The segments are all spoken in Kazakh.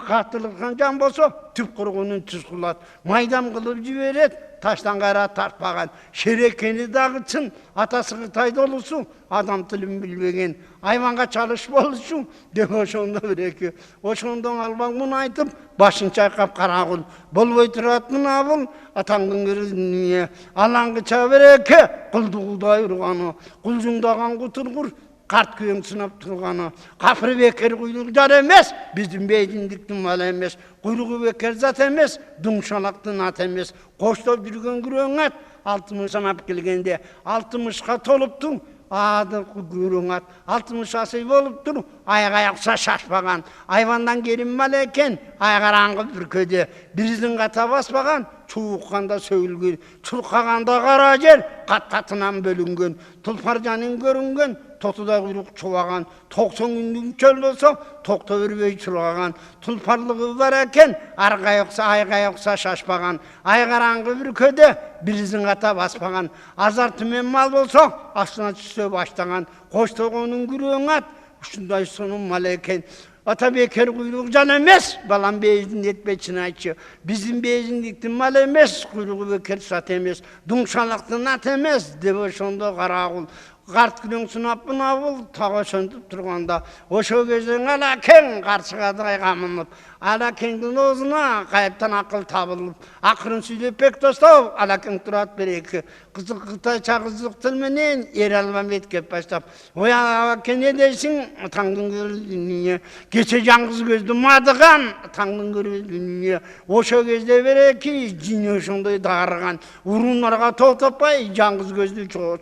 Katılıktan can bolsa tüp kuruğunun tüz kılat. Maydam kılıp jiberet, taştan kayra tartpagan. Şerekeni dağıtsın, atası Kıtay'da olursun. Adam tilin bilbegen, hayvanga çalış boluşsun. Dep oşonda bireki. Oşondan alban bunu aytıp, başın çayqap karagul. Bolboy turatmın abul, atаңдың gözüne. Alankı çabereki, kıldıgulday urganı. Kulcundağan kuturgur. Kart köyün sınıp turganı, kapırı beker kuyruk jar emes, bizim beydindiktin mala emes, kuyruğu beker zat emes, dumşalaktın at emes, koştop жүрген күрөң at, 60 sanap gelgende, 60'ka toluptun, adı күрөң at, 60 asay boluptur, ayak şaşpagan, ayvandan gelin mal eken, aygarangı bir köde, birizin kata baspagan, çuğukkanda söylgün, çulkaganda kara jer, kattatынан bölüngen, tulparjanın görüngen, totuda kuyruk çuvagan, 90 gündün çöl olsa, tokta örbey çulgagan, tulparlığı var eken, arga yoksa, ayga yoksa şaşpagan, aygarangı bir köde, birizin kata baspagan, azar tümen mal olsa, aslına çüse başlagan, koştoğunun күрөң at, şunday sonun mal eken, ata beker kuyruk can emes, balam beyzin etmeçin ayçı, bizim beyzindiktin mal emes, kuyruğu beker sat emes, dumşalaktın at emes, debe şonda karagul, Kart günün sınapın avul, tağa söndüp turganda, oşo gözden ala ken karşıga daygamınıp, ala kendin ozuna kayıptan akıl tabılıp, akırın süydep pek dostap, ala ken turat bereki, kızık Kıtay çağızlık tilmenen, er almam etkep başlap, oya ala ken ne deysin, tаңдың görü dünya, geçe cangız gözlü madıgan, tаңдың görü dünya, oşo gözde bereki, cini oşonday dağırgan, urunlarga toptapay, cangız gözlü çoğu,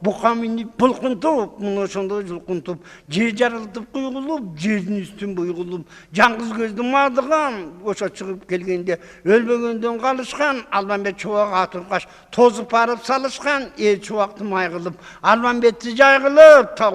bukamin pılkıntıp, bunu sonunda julkuntup, jer jarıltıp kuygulup, jerin üstün buygulup, cangız gözlü madıgan, oşa çıkıp gelgende, ölbөгөндөн kalışkan, Albanbet çuvak atırkaş, tozup barıp salışkan, çuvaktı maygılıp, Albanbet'i jaygılıp, tağa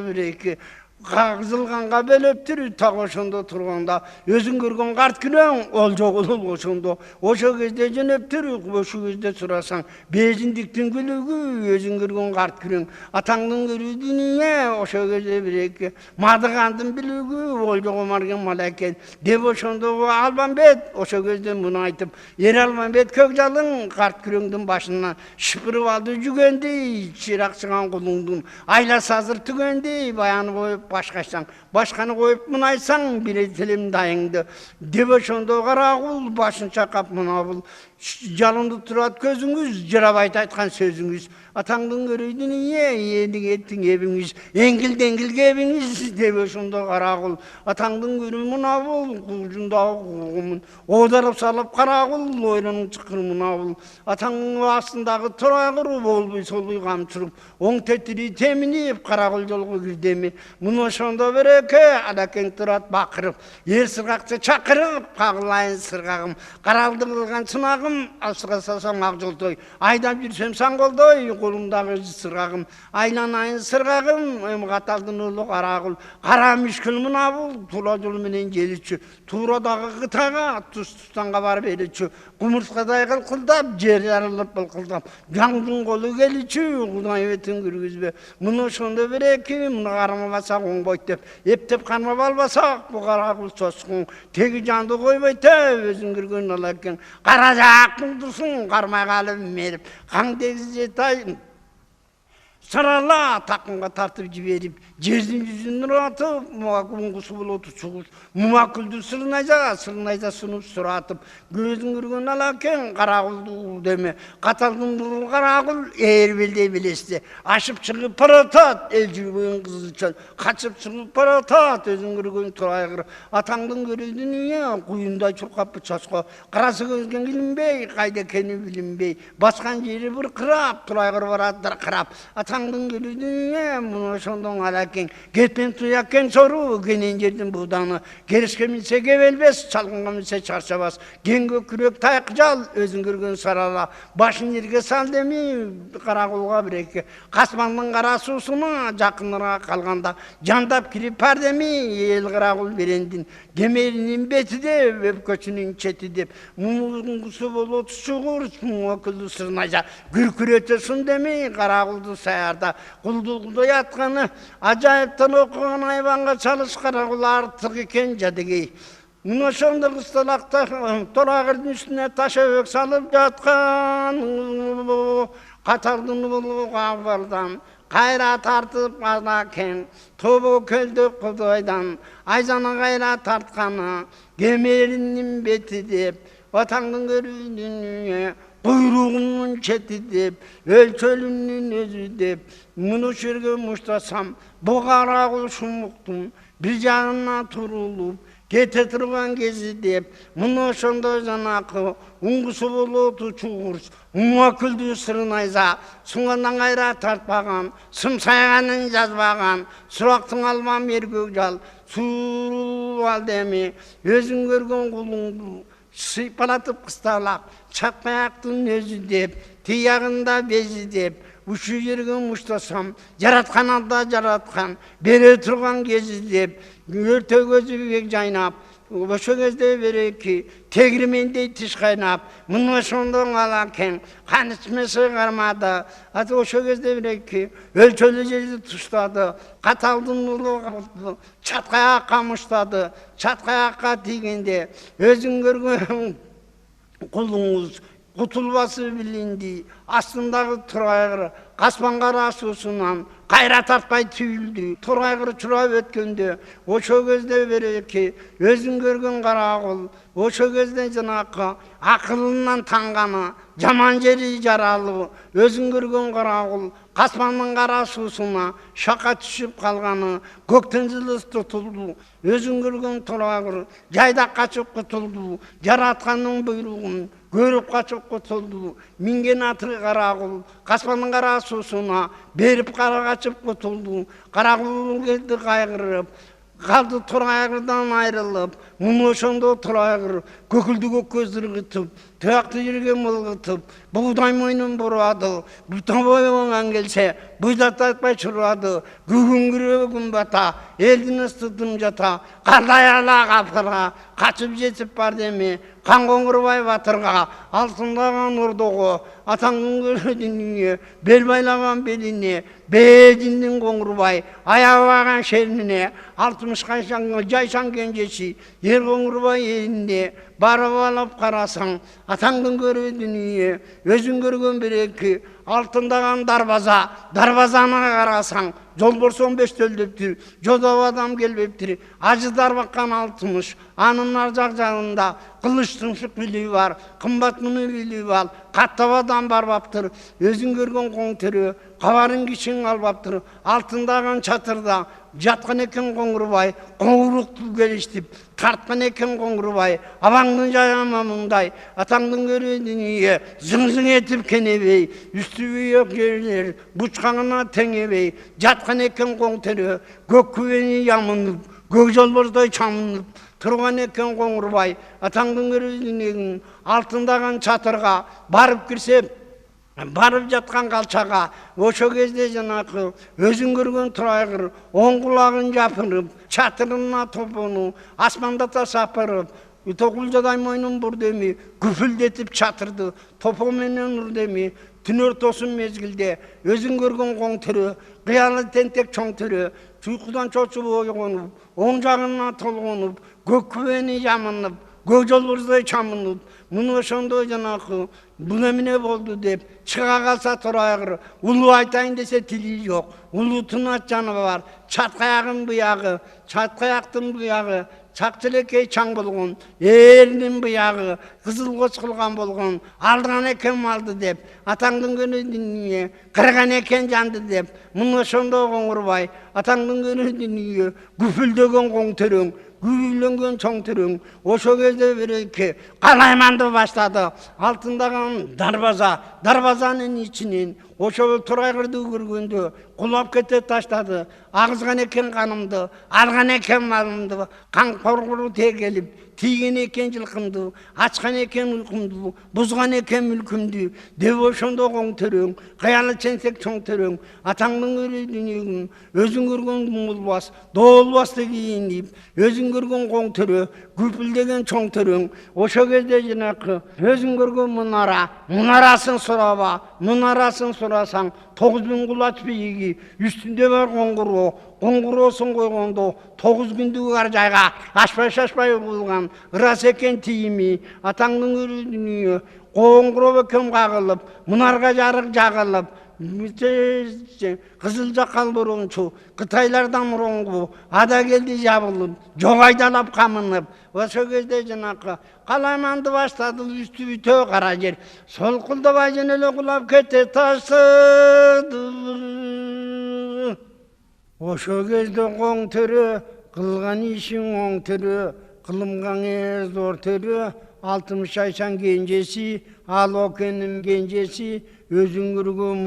bireki, Kızılganға bölöptür, tağa şonda turganda, özün görgön kart külöň, ol jogulul oşonda, oşo kezde jönöptür, oşo kezde surasan, bejindiktin gülügü, özün görgön kart külöň, ataňdın görü dünya, oşo kezde bireki, madıgandın bilügü, ol jogomargen maleken, dep oşonda Albanbet, oşo kezde bunu aytıp, er Albanbet Kökjalın kart külöňdün başından şıpırıp aldı jügendi, çırak çıgan kuluңdun, ayla sazır tügendi, bayanı koyup başkanı koyup mını aysan, bile tilim dayыңды. Debe şonda karagul, başın çakap mına bul. Jalındı turat gözüңüz, jırap aytkan sözüңüz. Ataňdın görüydün iye, edik ettin ebiniz. Engil gebiniz, debe şonda karagul. Ataňdın görü mına bul, kulcunda kuğumun. Odarıp salıp karagul, oylanyň çıkır mına bul. Ataňdın aslındağı turagır, bolbuy solbuy kamçırıp. Oň tetiri teminip, karagul jolgu girdemi. Bunu şonda bereke, adaken turat bakırıp. Yer sırgakça çakırıp, kağılayın sırgağım. Karaldı kılgan sınağım, asıga sasam akjoltoy. Aydap yürsem sangoldoy, kolumdağı sırgağım. Aylanayın sırgağım, emgataldın ulu karagul. Kara müşkül mına bul, tula jol menen gelitçü. Turadağı Kıtayga, tustanga barıp elitçü. Kumurskaday kılkıldap, jer yarılıp bılkıldap. Jangdın kolu gelitçü, Kuday etin kürgüzbe. Bunu şonda bereke, bunu karama basak oңboyt dep. Eптеп karma balbasak, bu karagul soskun. Tegi jandı koyboyt dep, özün kürgön alaken. Karajak buldusun, karmay kalıp merip. Kaң degiz jetay. Sarala takımga tartıp jiberip, jerin yüzünü atıp, muğakungusu bulutu çuğuz. Muğaküldü sırnayza sunup suratıp, gözün görgön alaken karaguldu deme. Kataldın durul karagul, eğer bilesti. Aşıp çıkıp paratat, elcübün kızılçal. Kaçıp çıkıp paratat, özün görgön turaygır. Ataňdın görüldü niye, kuyunda çurkapı çaşka. Karası gözgen bilinbey, kayda keni bilinbey. Baskan jeri bir kırap, turaygır varadır kırap. Ataňdın görüldüğüne, bunu şondan alaken, getpen tuyakken soru, genen жердin buğdanı, gerişke minse gevelbes, çalgınga minse çarşabas, genge kürek tayakjal, özün görgön sarala, başın yerge sal demi, karagulga bireke, kasmandın kara susuna, jakınlara kalganda, jandap kirip par demi, el karagul berendin, gemerinin beti de, öpköçünün çeti dep, mumuzungusu bolu çuğur, muğakıldı sırnaja, gürküretesin demi, karaguldu sayarda, kulduğunda yatkanı, acayipten okuğun hayvanға çalış karagul artık eken jadigey. Мына ошондо кысталакта торагырдын үстүнө ташөбөк салып жаткан катардын улуу абалдан кайра тартып алакен тобу көлдөк кудайдан айзаны кайра тартканы кемеринин бети деп атаңдын көрүүнүн куйругунун чети деп өлчөлүнүн өзү деп муну жерге муштасам бу кара кул шумуктун бир жагына турулуп кете турган кези деп муну ошондо жанакы уңгусу болоту чугур уңа күлдүү сырын айза суңандан кайра тартпаган сым сайганын жазбаган сурактың албам эркек жал суурул ал деми өзүң көргөн кулуңду сыйпалатып кысталап чапаяктын өзү деп тиягында бези деп ушул жерге муштасам жаратканада жараткан бере турган кези деп өртө көзү бек жайнап ошо кезде береки тегирмендей тиш кайнап мына ошондо алакен кан ичмесе кармады аты ошо кезде береки өлчөлүү жерди туштады каталдын улуу чаткаякка муштады чаткаякка тийгенде өзүң көргөн кулуңуз кутулбасы билинди астындагы турайгыр каспан кара суусунан кайра тартпай түйүлдү турайгыр чурап өткөндө ошо кезде береки өзүң көргөн кара кул ошо кезде жанакы акылынан танганы жаман жери жаралуу өзүң көргөн кара кул каспандын кара суусуна шака түшүп калганы көктөн жылы тутулду өзүң көргөн турайгыр жайдак качып кутулду жараткандын буйругун көрүп качып кутулду минген аты кара кул каспандын кара суусуна берип кара качып кутулду кара кул келди кайгырып калды турайгырдан айрылып муну ошондо турайгыр көкүлдү көз ыргытып тыякты жерге мылгытып бугдай мойнун бурады бута боюңан келсе буйдатпай чурады күгүңгүрө күн бата элдин ыстытым жата кандай ала капыра качып жетип бар деми кан коңурбай батырга алтындаган ордого атаңдын көрөдүнүнө бел байлаган белине бээжиндин коңурбай аябаган шерине 60 жайшан кенжеси ер коңурбай элинде барып алып карасаң атаңдын көрөдүнүнө өзүң көргөн береки алтындаган дарбазаны карасаң жолборсон бештөлдөптүр жодоп адам келбептир ажыдар баккан 60 анын ар жагында кылычтын шыкылы бар кымбат муну билип ал каттап адам барбаптыр өзүң көргөн коң төрө кабарын кишиң албаптыр алтындаган чатырда жаткан экен коңурбай коңурукту келиштип тарткан экен коңурбай абаңдын жайамамындай атаңдын көрөдүнүнө зың этип кенебей үстү бүйөк жерлер бучкаңына теңебей жаткан экен коң төрө көк күбөни ямынып көк жолбордой чамынып турган экен коңурбай атаңдын көрөдүнүнүн алтындаган чатырга барып кирсе барып жаткан калчага ошо кезде жанакы өзүң көргөн турайгыр оң кулагын жапырып чатырына топону асмандата сапырып токулжадай мойнун бурдеми күпүлдетип чатырды топо менен урдеми түн ортосун мезгилде өзүң көргөн коң төрө кыялы тентек чоң төрө уйкудан чочуп ойгонуп оң жагына толгонуп көк күбөни жамынып көк жолбордой чамынып муну ошондо жанакы бул эмне болду деп чыга калса турайгыр улуу айтайын десе тили жок улуутун атжаны бар чаткаягын буягы чаткаяктын буягы чакчелекей чаң болгон эринин буягы кызыл коч кылган болгон алдыган экен малды деп атаңдын көрөдүнүнө кырган экен жанды деп муну ошондо коңурбай атаңдын көрөдүнүнө күпүлдөгөн коң төрөң күйлөнгөн чоң төрөң ошо кезде береки калайманды баштады алтындаган дарбазанын ичинен ошо турайгырды көргөндө кулап кете таштады агызган экен канымды алган экен малымды кан коргуру тегелип тийген экен жылкымды ачкан экен уйкумду бузган экен мүлкүмдү деп ошондо коң төрөң кыялы ченсек чоң төрөң атаңдын көрөдүнүнүн өзүң көргөн болбас доолбасты кийинип өзүң көргөн коң төрө күпүлдөгөн чоң төрөң ошо кезде жанакы өзүң көргөн мунарасын сураба мунарасын sorasаң 9000 кулач бийиги, үстүндө бар коңгуроосун койгондо 9 күндүк ар жайга ашпай булган ырас экен тийими, атаңдын көрүү дүнүйө коңгуроо бекем кагылып, мунарга жарык жагылып, кызыл жакал борончу Кытайлардан мурунку ада келди жабылып, жок айдалап камынып, ошол кезде жанакы калайманды баштады үстү бүтө кара жер, солкулдабай жана эле кулап кете таштады. Ошол кезде коң төрө кылган ишиң оң төрө, кылымгаң зор төрө, 60 айсан кенжеси, ал окенин кенжеси, өзүң көргөн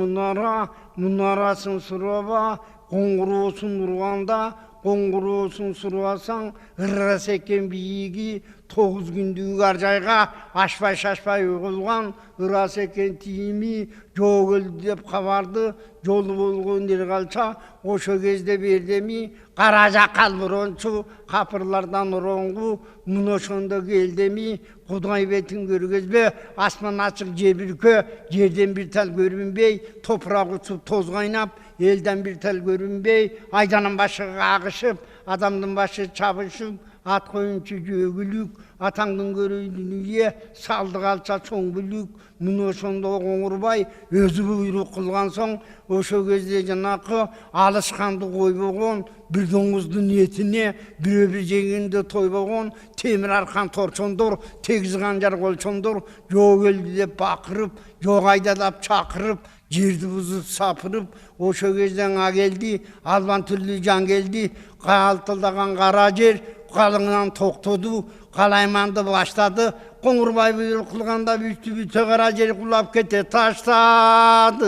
мунарасын сураба, коңгуроосун урганда, коңгуроосун сурабасаң, ырас экен бийиги, 9 күндүк ар жайга ашпай угулган, ырас экен тийими, жок өлдү деп кабарды, жолу болгон дер калча, ошол кезде бердеми, кара жакал борончу, капырлардан ороңгу, мына ошондо келдеми, Кудай бетин көргөзбө, асман ачык жебиркө, жерден бир тал көрүнбөй, топурак учуп тоз кайнап, элден бир тал көрүнбөй, айданын башы агышып, адамдын башы чабышып, ат коюнчу жөгүлүк, атаңдын көрүү дүнүйө, салды калча чоң бүлүк, мына ошондо Коңурбай өзү буйрук кылган соң, ошол кезде жанакы алышканды койбогон, бир доңуздун этине бирөө бир жегенде тойбогон, темир аркан торчондор, тегиз канжар колчондор, жок өлдү деп бакырып, жок айдалап чакырып, жерди бузуп сапырып, ошол кезден келди, албан түрлүү жан келди, калтылдаган кара жер калыңынан токтоду, калайманды баштады, Коңурбай буйрук кылганда үстү бүтө кара жер кулап кете таштады.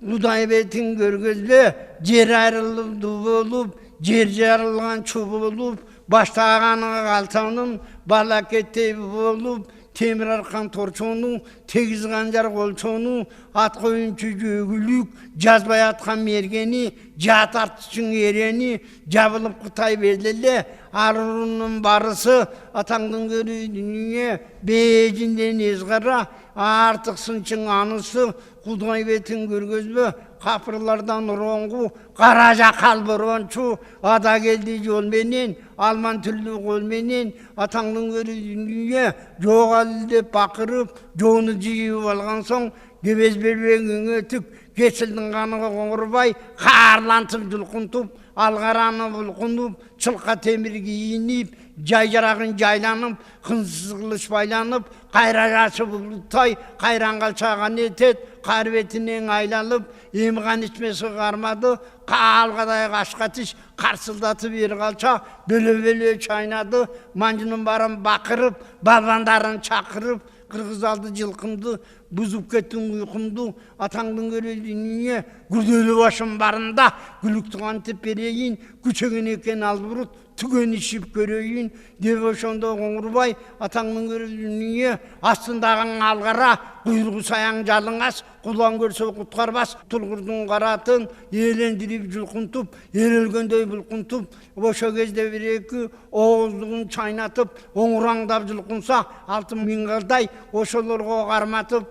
Кудай бетин көргөзбө, жер айрылды болуп, жер жарылган чу болуп, баштаганы калтанын балакеттей болуп, темир аркан торчону, тегиз канжар колчону, ат коюнчу жөгүлүк, жазбай аткан мергени, жат артчың эрени, жабылып Кытай берделе, арунун барысы, атаңдын көрүү дүнүйө, бежинден эзгара, артыксынчың анысы, Кудай бетин көргөзбө, капырлардан ороңгу, кара жакал борончу, ада келди жол менен, алман түрлүү кол менен, атаңдын көрүү дүнүйө, жок ал деп бакырып, жоону жыйып алган соң, кебез бербегиң өтүп, кесилдин каныга Коңурбай каарлантып жулкунтуп, алгараны булкунуп, чылка темир кийинип, жай жарагын жайланып, кынсыз кылыч байланып, кайра жашы булуттай, кайран калчаган этет, кар бетинен айланып, эми кан ичмеси кармады, каалгадай кашкатыш карсылдатып бери калча, бөлө чайнады, манжынын барын бакырып, балбандарын чакырып, кыргыз алды жылкымды, бузуп кеттиң уйкумду, атаңдын көрүү дүнүйө, күрдөлүү башым барында, күлүктү кантип берейин, күчөгөн экен ал бурут, түгөн ишип көрөйүн, деп ошондо Коңурбай, атаңдын көрүү дүнүйө, астындагы алгара, куйругу саяң жалыңас, кулан көрсө куткарбас, тулгурдун каратын элендирип жулкунтуп, эл өлгөндөй булкунтуп, ошол кезде бир эки ооздугун чайнатып, оңураңдап жулкунса, 6000 кылдай ошолорго карматып,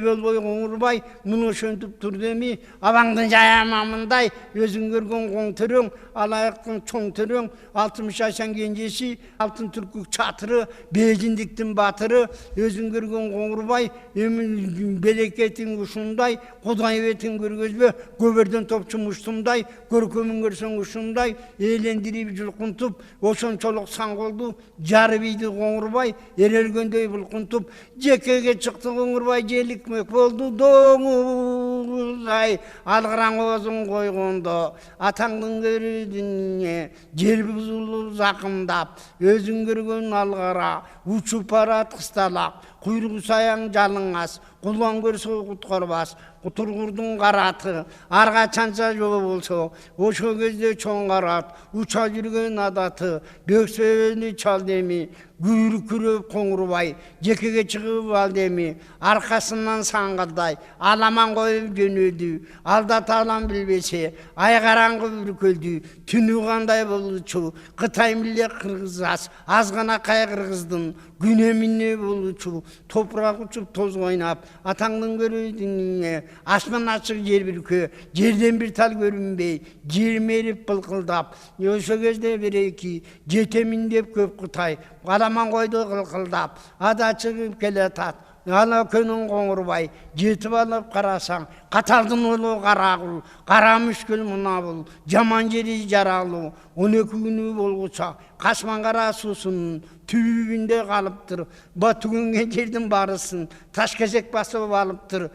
болбой Коңурбай, муну ошентип турдеми, абаңдын жаямамындай, өзүң көргөн коң төрөң, алаяктын чоң төрөң, 60 айсан кенжеси, алтын түркүк чатыры, бежиндиктин батыры, өзүң көргөн Коңурбай, эми берекетиң ушундай, Кудай бетин көргөзбө, көбөрдөн топчу муштумдай, көркөмүн көрсөң ушундай, элендирип жулкунтуп, ошончолук саңголду, жарып ийди Коңурбай, эрелгөндөй булкунтуп, жекеге чыкты Коңурбай, желикмек болду доңуз-ай, алгыраң оозун койгондо, атаңдын көрүү дүнүйө, жер бузулуп закымдап, өзүң көргөн алгара, учуп барат кысталак, куйругу саяң жалыңас, кулан көрсө куткарбас, тургурдун караты, арга чанча жолу болсо, ошол кезде чоң карат, уча жүргөн адаты, бөксөнү чал деми, күрүп Коңурбай, жекеге чыгып ал деми, аркасынан саңгылдай, аламан коюп жөнөдү, алдата алам билбесе, ай караңгы бүркөлдү, түнү кандай болчу, Кытай миле кыргыз аз гана кай кыргыздын, күнө эмне болчу, топурак учуп тоз койнап, Atаңдın görüdüğüne, asman açık yer bir kö, жерден bir tal görünbey, jirmerip bılkıldap. Oşo кезде береки, жетемин деп көп Кытай, Аламан койду кылкылдап, ада чыгып келатат. Ала көнүн коңурбай, жетип алып карасаң, каталдын улуу карагул, кара мүшкүл мунабул, жаман жери жаралуу, 12 күнү болгуча, Касман кара суусунун түбүндө калыптыр. Түгөнгөн жердин барысын таш кезек басып алыптыр.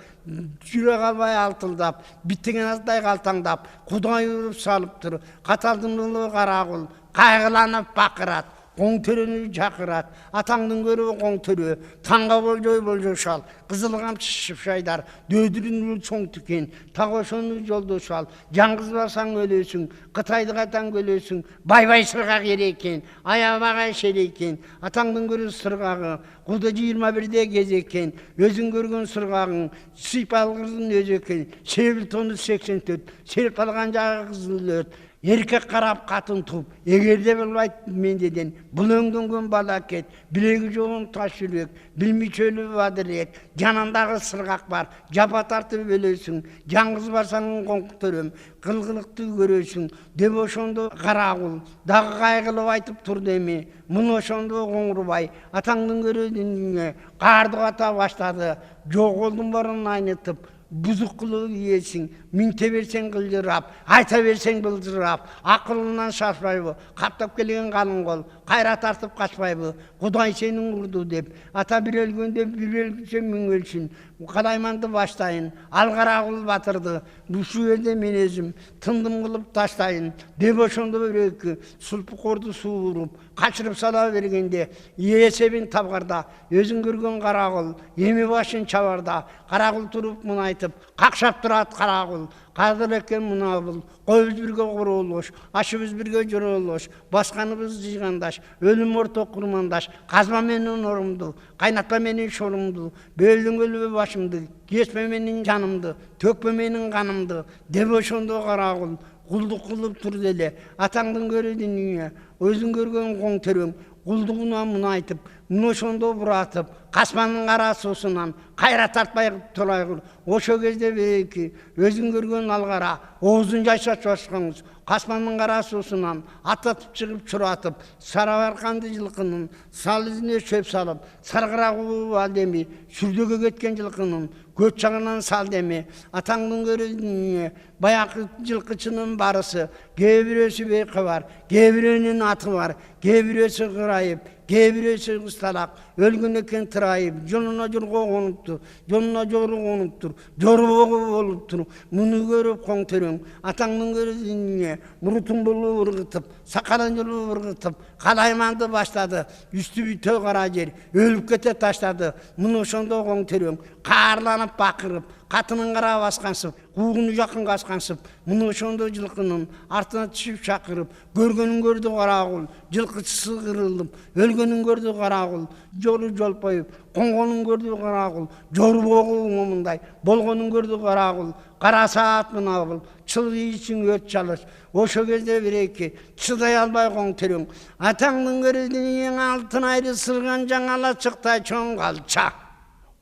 Жүрө калбай алтылдап, биттеген аздай калтаңдап, Кудай уруп салыптыр. Каталдын улуу карагул, кайгыланып бакырат. Qoң төрөнү чакырат, атаңдын көрү qoң төрө, таңга болжой шал, кызыл камчы шайдар, дөдүрүн чоң түкен, так ошону жолдош ал, жаңгыз барсаң өлөсүң, Кытайды катаң өлөсүң, бай сыргак эрекен, аябагай шерекен, атаңдын көрү сыргагы, Куда 21-де кезекен, өзүң көргөн сыргагың, сыйпалгыздын өзү экен, себил тону 84, серп алган жагы кызыл өрт. Erkek karap katın tup, egerde bilbayt mendeden, bulöngdöngön balaket, bilegi joğun taş yürek, bilmi çölü vadirek, janandağı sırgak var, japa tartıp ölösüň, жаңгыз barsaň konk törüm, kılgılıkты görösüň, dep oşondo karagul, dagı kaygılıp aytıp tur demi, muну oşondo koңурбай, ataňdын görödüňe, kardy ata başladı, jok oldum barın aynetıp, buzuk kılığı yiyesin, minte versen kıldırap, ayta versen bıldırap, akılından şaşpay bu, kaptap gelgen kalın kol, kayra tartıp kaçpay bu, Kuday senin vurdu dep, ata bir ölgünde bir ölgüse min ölsün, kalaymandı başlayın, algara kul batırdı, bu şu yerde menezim, tındım kılıp taşlayın, dep oşonda börökü, sulpu kordu su vurup, kaçırıp sala vergende, yesebin tabgarda, özün görgön karakul, yemi başın çavarda, karakul turup mın aytıp, kakşap durat karakul, Kadir eкен munabıl, koyuz birge kuruluş, aşımız birge jöroloş, baskanımız jigandаш, ölüm orta kurmandaş, kazma menin orumdu, kaynatma menin şorumdu, böldün ölübü başımdı, geçme menin canımdı, tökme menin kanımdı, debe oşondu karakul, kulduk kılıp tur dele, ataňdın görüdüň dünya, özüň görgön koň töröň, kulduguna mını aytıp, muну oşondo buratıp, Kasmanın kara susundan, kayra tartmay tolaygul, oşo кезде bereki, özüň görgön algara, oğuzun yaşaç başkanız, Kasmanın kara susundan, atatıp çıkıp çuratıp, Sarabarkandı yılkının, sal izine çöp salıp, sargıra kulu al demi, sürdöge ketken yılkının, göç çağından sal demi, ataňdın görüdüňe, bayakı yılkıçının barısı, gebirösü beyki var, gebirönün atı var, gebirösü kırayıp, gebirösü kıstalak, ölgün eken tırayıp, yoluna jorgo konuptur, yoluna joru konuptur, joru boğu oluptur, munu görüp koň töröň, ataňdın görüdüňe, murutun bulu vurgıtıp, sakalın yolu vurgıtıp, kalaymandı başladı, üstü bütöy kara yer, ölüp kete taşladı, munu oşondo koň töröň, kaarlanıp bakırıp, katının kara baskansıp, kuğunu yakın kaskansıp, munu oşondo yılkının artına düşüp çakırıp, görgönün gördü karakul, yılkıçısı kırılıp, ölgönün gördü karakul, jolu jolpayıp, koңgonun gördü karakul, joru boğu momunday, bolgonun gördü karakul, kara saat mınabıl, çılgı için ört çalış, oşo кезде bereki, çıday albay koň töröň, ataňdın görüdüň altın ayrı sırgan jaňala çıktay çoň kalça.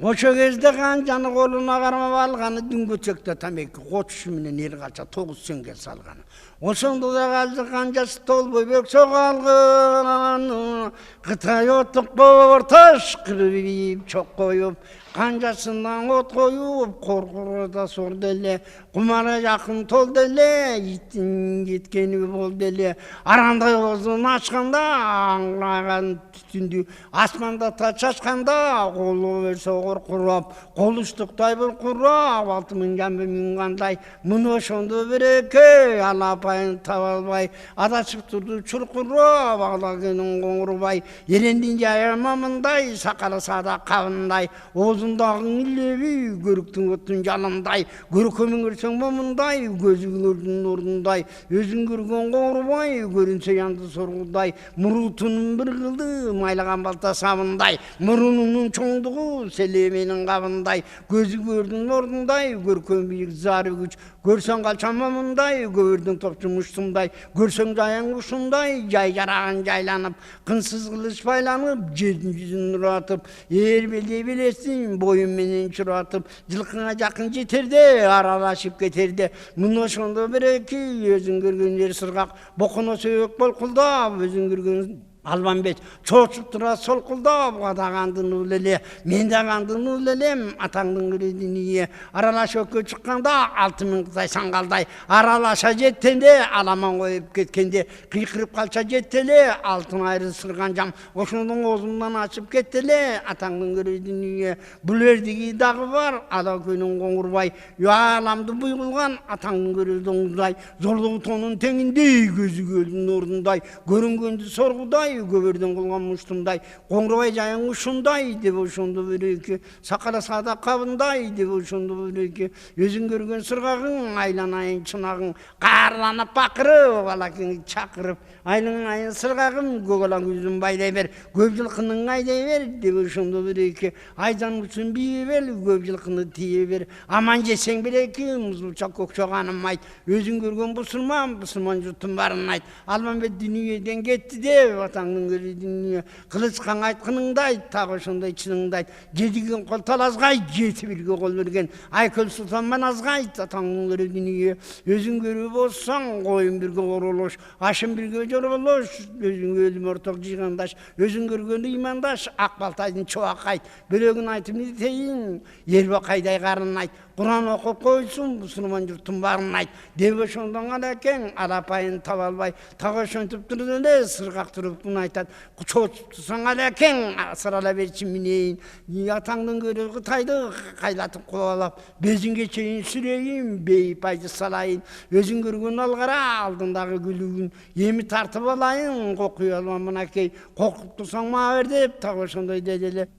Oşo кезде kancanı koluna karmap algany dün göçekte tameki koçuşu menen el kalça 9 senge salgany. Oşondo da kaldı kancası tolboy bök soğalgın, Kıtay otup bortaş kırıp çok koyup, kancasından ot koyup, korkuda sor dele, kumara yakın tol dele, yitin gitkeni bol dele, aranda yolunu açkanda, anlayan tütündü, asmanda taç açkanda, kolu verse oğur kurap, koluştuktay bir kurap, 6000 jambe minganday, muну oşondo bereke, alapayın tavalbay, adaçıp turdu çurkurap, ağlagenin koңурбай, Yerendin jayamamınday, sakalı sada kavınday, Oğuzundağın illevi, görüktün öttün jalınday, görkömün görsen momınday, gözün ördün ordunday, özün görgön koңурбай, görünse yandı sorguday, murutunun bir kıldı, maylagan balta sabınday, murununun çoңdugu, selemenin kabınday, gözü gördün ordunday, görkön büyük zarı güç, görsen kalçan momınday, gördün topçu muşsunday, görsen jayan kuşunday, jay jarağın jaylanıp, kınsız kılıç paylanıp, жердің жүзін ұратып, ербелдей білесің, бойын менен çuratып, жылқыңа жақын жетерде, аралашып кетерде. Мұны ошондо береки, өзүң көргөн жер сыргак, боконо сөйөк болкулдап, өзүң көргөн Албанбет чоочуп тура солкулдап, адагандын улеле, мен дагандын улелем, атаңдын күрөдүнүе. Аралаш өккө чыкканда, 6000 кытай саңгалдай, аралаша жеттенде, аламан коюп кеткенде, кыйкырып калча жеттеле, алтын айры сырган жам, ошондун оозунан ачып кеттеле, атаңдын күрөдүнүе. Бул эрдиги дагы бар, ала көйнүн коңурбай, аламды буйгулган, атаңдын көрөдүңдай, зордугу тонун теңиндей, көзү көлдүн ордундай, көрүнгөндү соргудай, көбөрдөн кылган муштумдай, коңурбай жайың ушундай деп ошондо береки, сакала сада кабындай деп ошондо береки, өзүң көргөн сыргагың, айланайын чынагың, каарланып бакырып, алакеңи чакырып, айланайын сыргагым, көгалаң жүзүн байлай бер, көп жылкынын айдай бер деп ошондо береки, айдан учун бие бер, көп жылкыны тие бер, аман жесең береки, музулча көкчөганым айт, өзүң көргөн бусурман жуттун барын айт, Албанбет дүнүйөдөн кетти деп атаңдын көрүдүнүе, кылычкан айткыныңды айт, так ошондой чыныңды айт, жедиген кол талазга айт, жети бирге кол берген Айкөл Султан Маназга айт, атаңдын көрүдүнүе, өзүң көрүү болсоң, коюн бирге оролош, ашын бирге жоролош, өзүң өлүм орток жыйгандаш, өзүң көргөн ыймандаш, Ак Балтайдын чубак айт, бөлөгүн айтып нетейин, Ербакайдай карын айт, Куран окуп койсун, мусулман журттун барын айт, деп ошондон алекең, алапайын таба албай, так ошентип туруп эле сыргак туруп айтат, чоочуп турсаң алекең, сырала берчи минейин, атаңдын көрө Кытайды кайлатып кубалап, безиңге чейин сүрейин, бейип айды салайын, өзүң көргөн алгара, алдындагы күлүгүн, эми тартып алайын, кокуй алам мынакей, коркуп турсаң мага бер деп, так ошондой деди эле.